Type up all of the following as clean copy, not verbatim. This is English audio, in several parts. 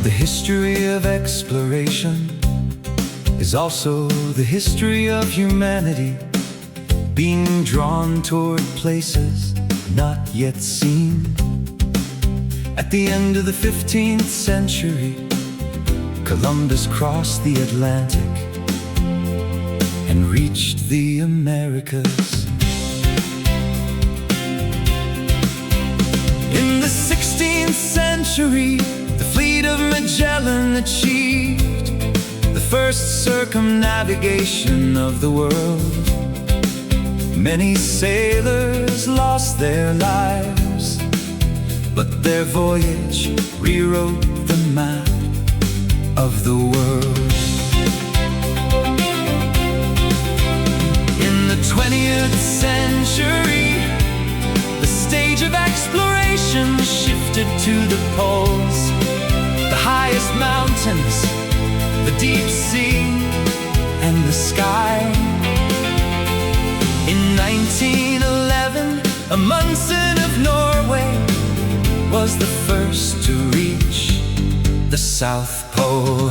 The history of exploration is also the history of humanity, being drawn toward places not yet seen. At the end of the 15th century, Columbus crossed the Atlantic and reached the Americas. In the 16th century, the fleet of Magellan achieved the first circumnavigation of the world. Many sailors lost their lives, but their voyage rewrote the map of the world. In the 20th century, the stage of exploration shifted to the poles, the highest mountains, the deep sea, and the sky. In 1911, Amundsen of Norway was the first to reach the South Pole.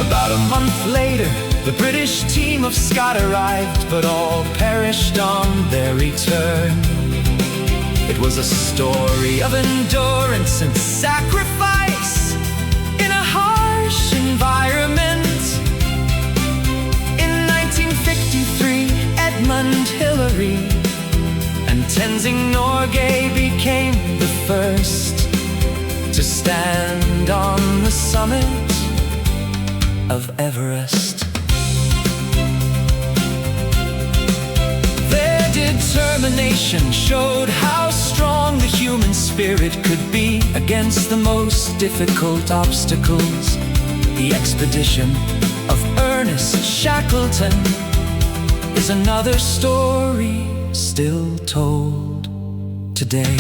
About a month later, the British team of Scott arrived, but all perished on their return. It was a story of endurance and sacrifice in a harsh environment. In 1953, Edmund Hillary and Tenzing Norgay became the first to stand on the summit of Everest. Their determination showed how strong the human spirit could be against the most difficult obstacles. The expedition of Ernest Shackleton is another story still told today.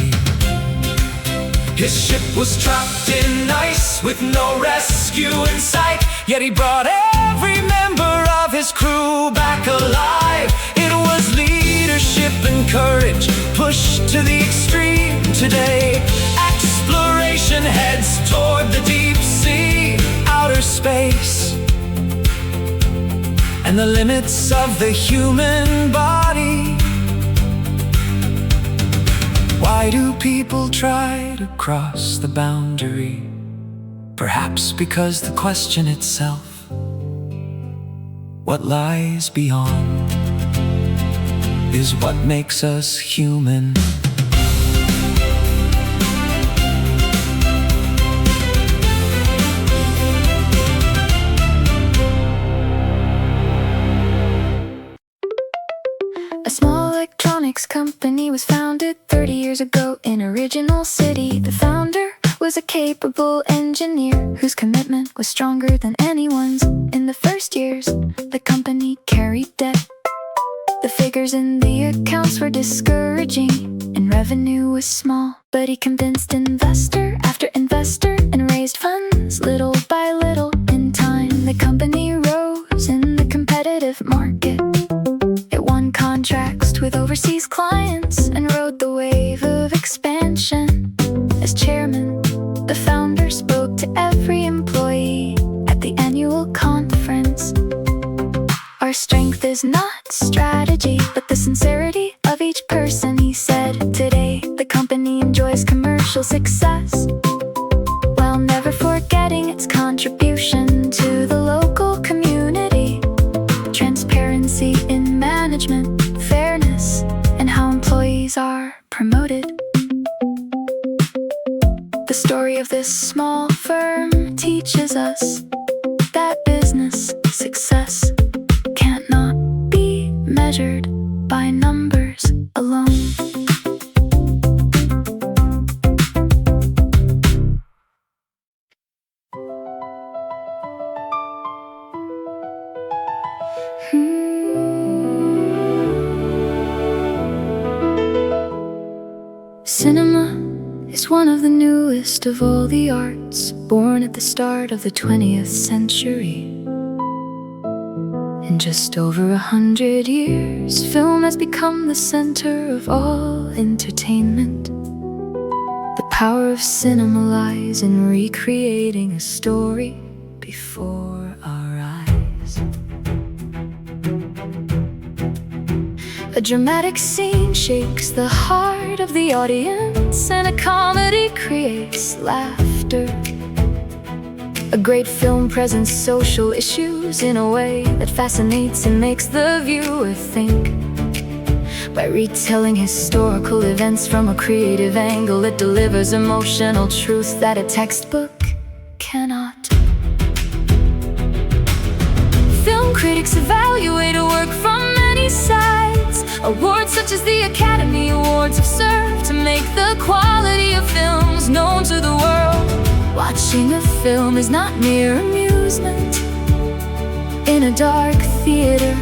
His ship was trapped in ice with no rescue in sight, yet he brought every member of his crew back alive. It was leadership and courage pushed to the extreme today. Exploration heads toward the deep sea, outer space, and the limits of the human body. Why do people try to cross the boundary? Perhaps because the question itself, what lies beyond, is what makes us human. A small electronics company was founded 30 years ago in Original City. The founder was a capable engineer whose commitment was stronger than anyone's. In the first years, the company carried debt. The figures in the accounts were discouraging and revenue was small. But he convinced investor after investor and raised funds little by little. In time, the company rose in the competitive market. It won contracts with overseas clients and rode the wave of expansion. As chairman, the founder spoke to every employee at the annual conference. Our strength is not strategy, but the sincerity of each person, he said. Today, the company enjoys commercial success, while never forgetting its contribution to the local community. Transparency in management, fairness, and how employees are promoted. The story of this small firm teaches us that business success cannot be measured by numbers alone. Cinema is one of the newest of all the arts, born at the start of the 20th century. In just over 100 years, film has become the center of all entertainment. The power of cinema lies in recreating a story before our eyes. A dramatic scene shakes the heart of the audience, and a comedy creates laughter. A great film presents social issues in a way that fascinates and makes the viewer think. By retelling historical events from a creative angle, it delivers emotional truth that a textbook cannot. Film critics evaluate a work from many sides. Awards such as the Academy Awards have served to make the quality of films known to the world. Watching a film is not mere amusement. In a dark theater,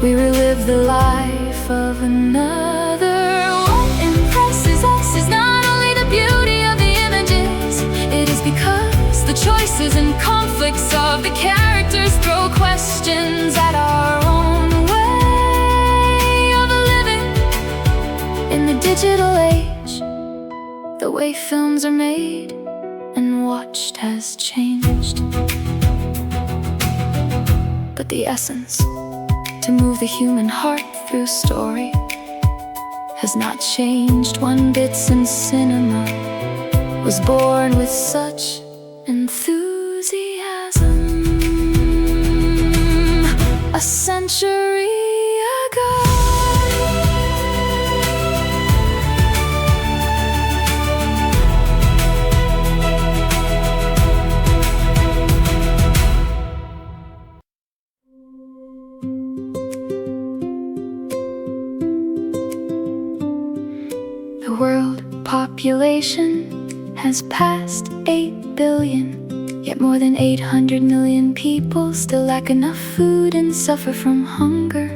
we relive the life of another. What impresses us is not only the beauty of the images, it is because the choices and conflicts of the characters throw questions at our own way of living. In the digital age, the way films are made and watched has changed, but the essence, to move the human heart through story, has not changed one bit since cinema was born with such enthusiasm a century ago. The world population has passed 8 billion, yet more than 800 million people still lack enough food and suffer from hunger.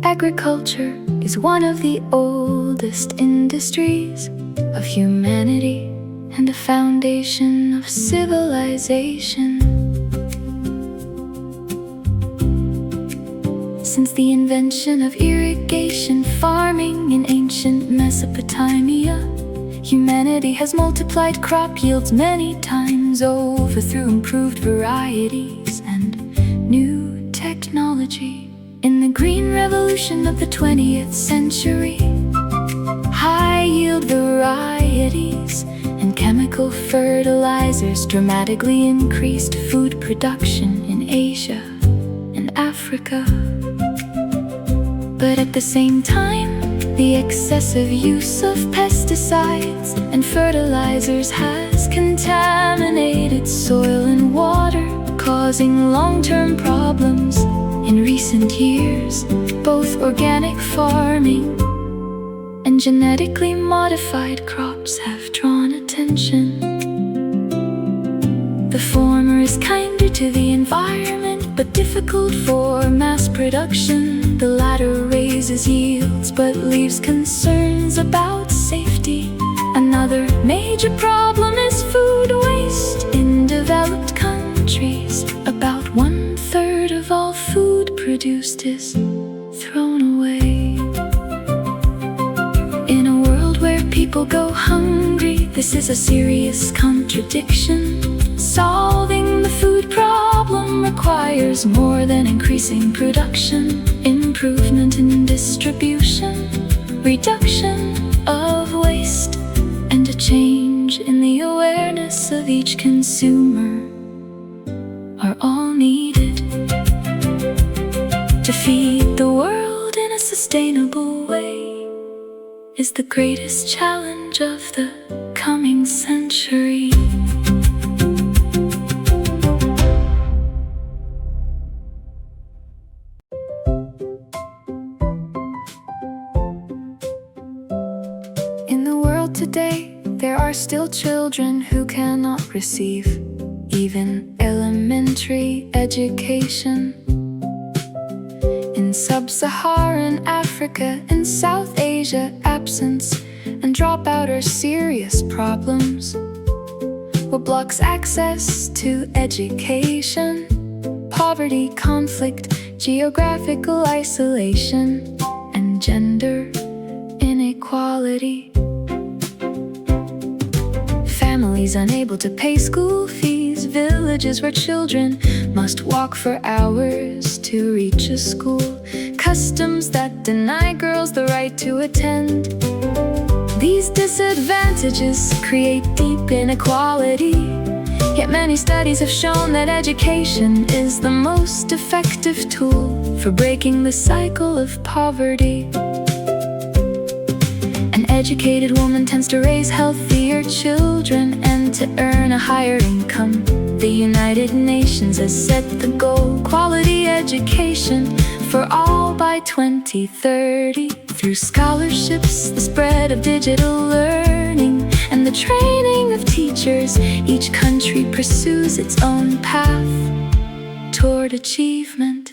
Agriculture is one of the oldest industries of humanity and a foundation of civilization. Since the invention of irrigation farming in ancient Mesopotamia, humanity has multiplied crop yields many times over through improved varieties and new technology. In the green revolution of the 20th century, high-yield varieties and chemical fertilizers dramatically increased food production in Asia and Africa. But at the same time, the excessive use of pesticides and fertilizers has contaminated soil and water, causing long-term problems. In recent years, both organic farming and genetically modified crops have drawn attention. The former is kinder to the environment, but difficult for mass production. The latter raises yields, but leaves concerns about safety. Another major problem is food waste in developed countries. About 1/3 of all food produced is thrown away. In a world where people go hungry, this is a serious contradiction. Solving the food problem requires more than increasing production. Improvement in distribution, reduction of waste, and a change in the awareness of each consumer are all needed to feed the world in a sustainable way. Is the greatest challenge of the coming century. Today, there are still children who cannot receive even elementary education. In sub-Saharan Africa and South Asia, absence and dropout are serious problems. What blocks access to education? Poverty, conflict, geographical isolation, and gender inequality. Families unable to pay school fees, villages where children must walk for hours to reach a school, customs that deny girls the right to attend. These disadvantages create deep inequality. Yet many studies have shown that education is the most effective tool for breaking the cycle of poverty. An educated woman tends to raise healthier children and to earn a higher income. The United Nations has set the goal: quality education for all by 2030. Through scholarships, the spread of digital learning, and the training of teachers, each country pursues its own path toward achievement.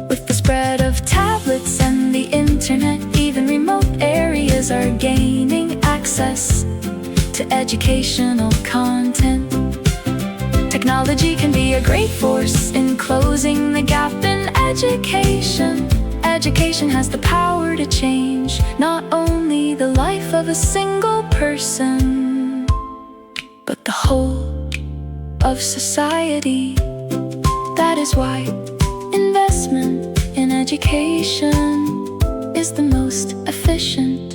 With the spread of tablets and the internet, even remote areas are gaining access to educational content. Technology can be a great force in closing the gap in education. Education has the power to change not only the life of a single person, but the whole of society. That is why investment in education is the most efficient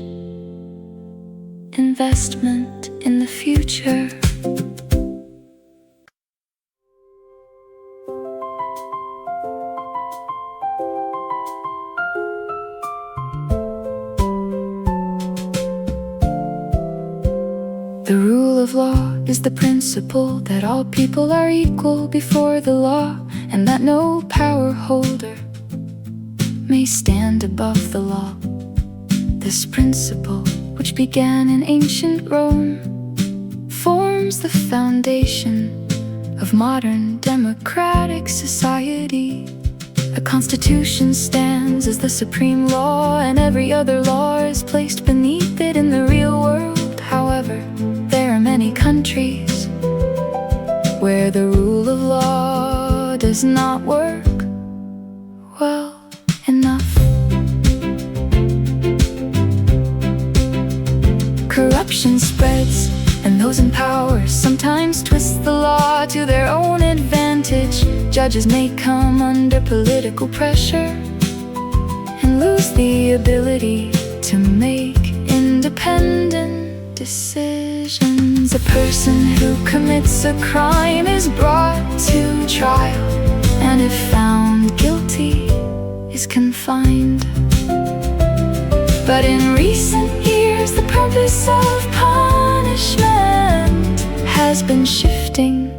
investment in the future. The rule of law is the principle that all people are equal before the law, and that no power holder may stand above the law. This principle, which began in ancient Rome, forms the foundation of modern democratic society. A constitution stands as the supreme law, and every other law is placed beneath it in the real world. However, there are many countries where the rule of law does not work well enough. Corruption spreads, and those in power sometimes twist the law to their own advantage. Judges may come under political pressure and lose the ability to make independent decisions. A person who commits a crime is brought to trial, and if found guilty, is confined. But in recent years, the purpose of punishment has been shifting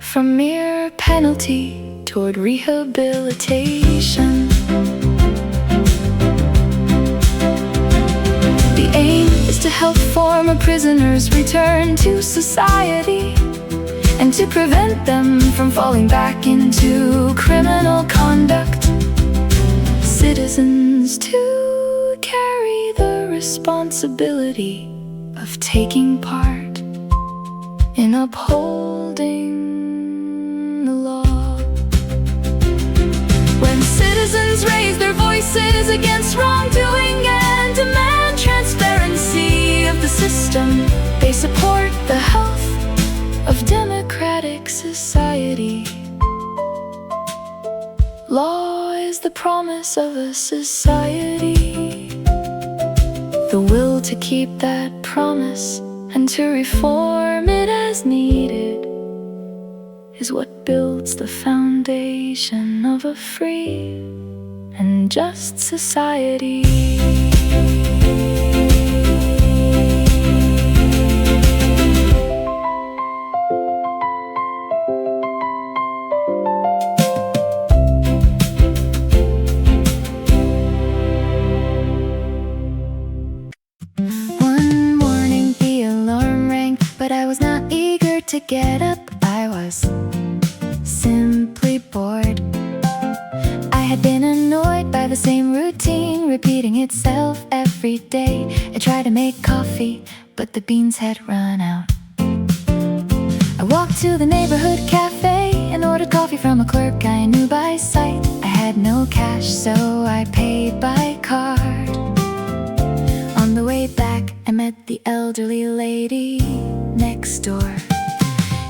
from mere penalty toward rehabilitation. The aim is to help former prisoners return to society, and to prevent them from falling back into criminal conduct. Citizens to carry the responsibility of taking part in upholding the law. When citizens raise their voices against wrongdoing and demand transparency of the system, they support the health of democratic society. Law is the promise of a society. The will to keep that promise and to reform it as needed is what builds the foundation of a free and just society. One morning the alarm rang, but I was not eager to get up. I was simply bored. I had been annoyed by the same routine repeating itself every day. I tried to make coffee, but the beans had run out. I walked to the neighborhood cafe and ordered coffee from a clerk I knew knew by sight I had no cash, so I paid by card. On the way back, I met the elderly lady next door.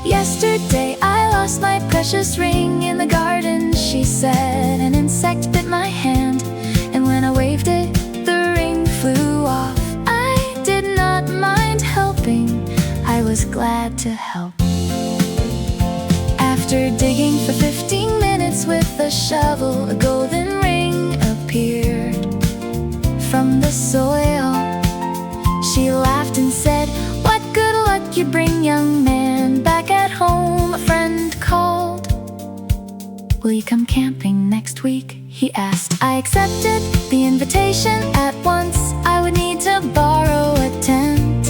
Yesterday I lost my precious ring in the garden, she said. An insect bit my hand, and when I waved it, the ring flew off. I did not mind helping, I was glad to help. After digging for 15 minutes with a shovel, a golden ring appeared from the soil. She laughed and said, "What good luck you bring, young man. Back at home a friend called. Will you come camping next week?" he asked. I accepted the invitation at once. I would need to borrow a tent.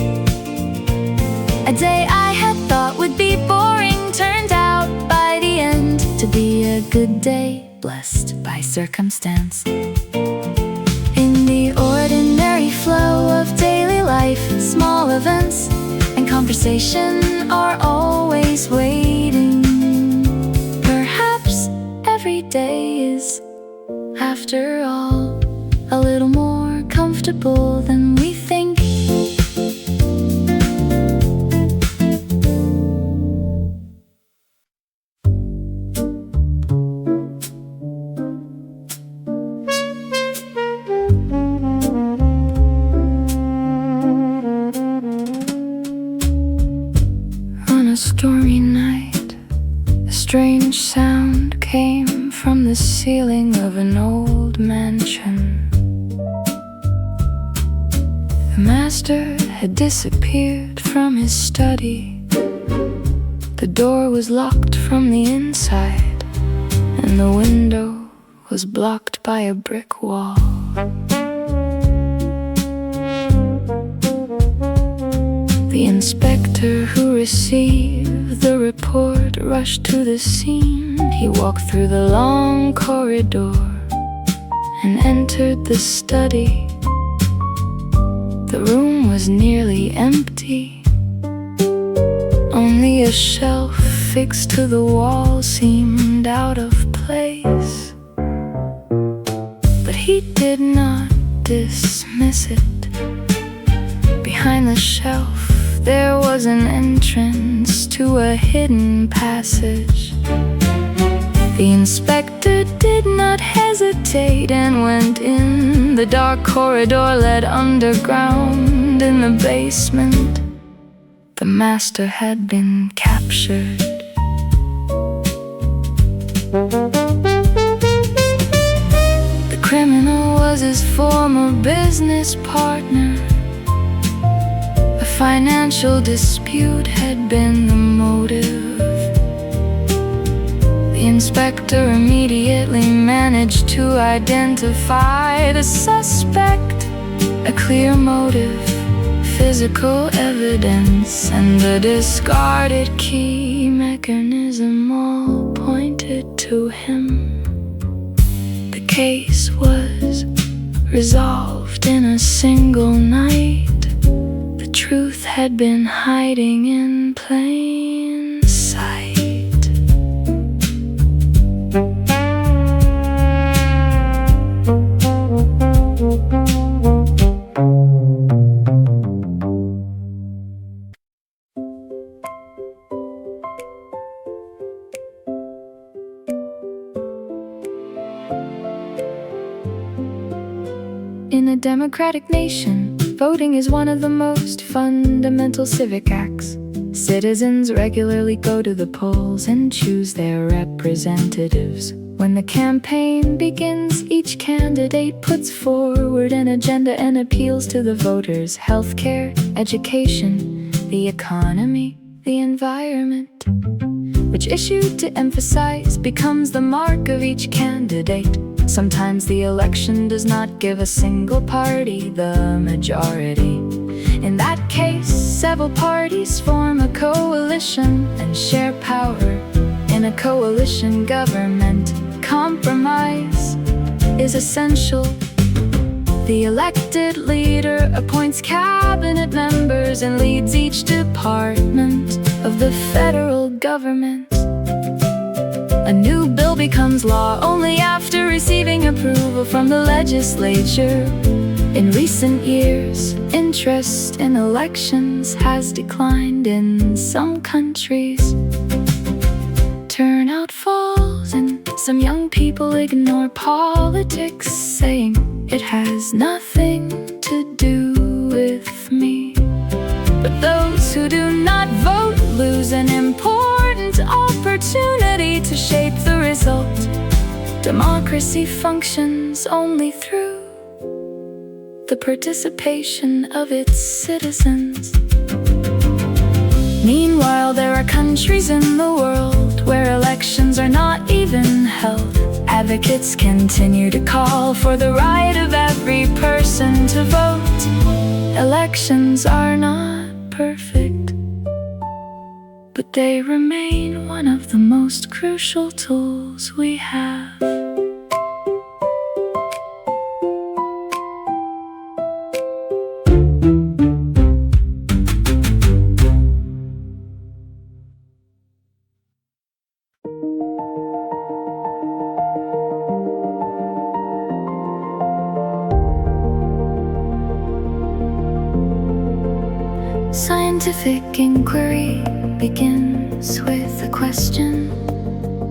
A day I had thought would be boring turned out by the end to be a good day, blessed by circumstance. In the ordinary flow of daily life, small events and conversation are always waiting. Perhaps every day is, after all, a little more comfortable than we think. On a stormy night, a strange sound came from the ceiling of an old mansion. The master had disappeared from his study. The door was locked from the inside, and the window was blocked by a brick wall. The inspector who received the report rushed to the scene. He walked through the long corridor and entered the study. The room was nearly empty. Only a shelf fixed to the wall seemed out of place. But he did not dismiss it. Behind the shelf there was an entrance to a hidden passage. The inspector did not hesitate and went in. The dark corridor led underground. In the basement, the master had been captured. The criminal was his former business partner. A financial dispute had been the motive. The inspector immediately managed to identify the suspect. A clear motive, physical evidence, and the discarded key mechanism all pointed to him. The case was resolved in a single night. The truth had been hiding in plain sight. In a democratic nation, voting is one of the most fundamental civic acts. Citizens regularly go to the polls and choose their representatives. When the campaign begins, each candidate puts forward an agenda and appeals to the voters. Healthcare, education, the economy, the environment. Which issue to emphasize becomes the mark of each candidate. Sometimes the election does not give a single party the majority. In that case, several parties form a coalition and share power in a coalition government. Compromise is essential. The elected leader appoints cabinet members and leads each department of the federal government. A new bill becomes law only after receiving approval from the legislature. In recent years, interest in elections has declined in some countries. Turnout falls and some young people ignore politics, saying it has nothing to do with me. But those who do not vote lose an important opportunity to shape the result. Democracy functions only through the participation of its citizens. Meanwhile, there are countries in the world where elections are not even held. Advocates continue to call for the right of every person to vote. Elections are not perfect, but they remain one of the most crucial tools we have. Scientific inquiry begins with a question.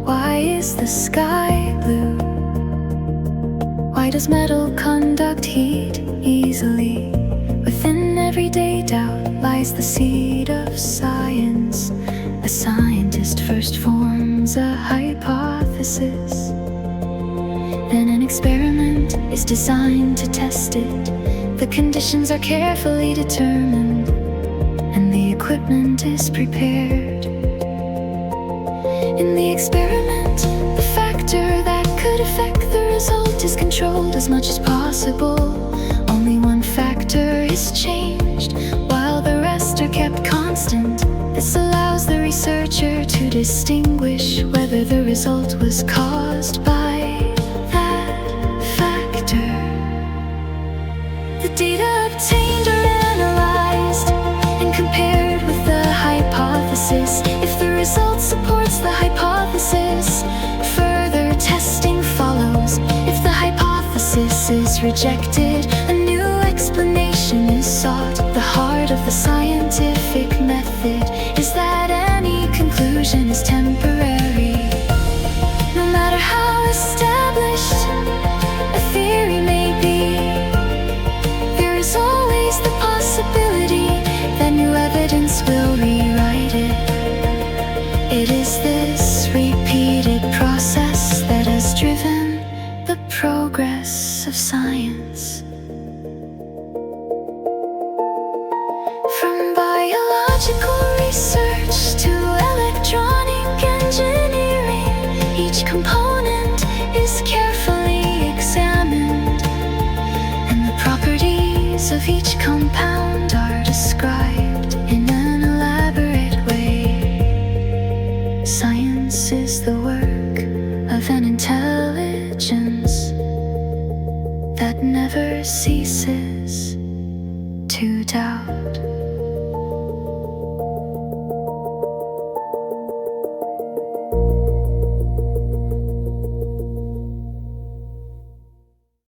Why is the sky blue? Why does metal conduct heat easily? Within everyday doubt lies the seed of science. A scientist first forms a hypothesis. Then an experiment is designed to test it. The conditions are carefully determined, and the equipment is prepared. In the experiment, the factor that could affect the result is controlled as much as possible. Only one factor is changed, while the rest are kept constant. This allows the researcher to distinguish whether the result was caused by that factor. The data obtained are analyzed and compared with the hypothesis. If the result supports the hypothesis, further testing follows. If the hypothesis is rejected, a new explanation is sought. The heart of the scientific method is that any conclusion is temporary. No matter how established a theory may be, there is always the possibility that new evidence will rewrite it. It is this repeated process that has driven the progress of science. From biological research to electronic engineering, each component is carefully examined, and the properties of each compound are described in an elaborate way. Science is the work of an intelligence that never ceases.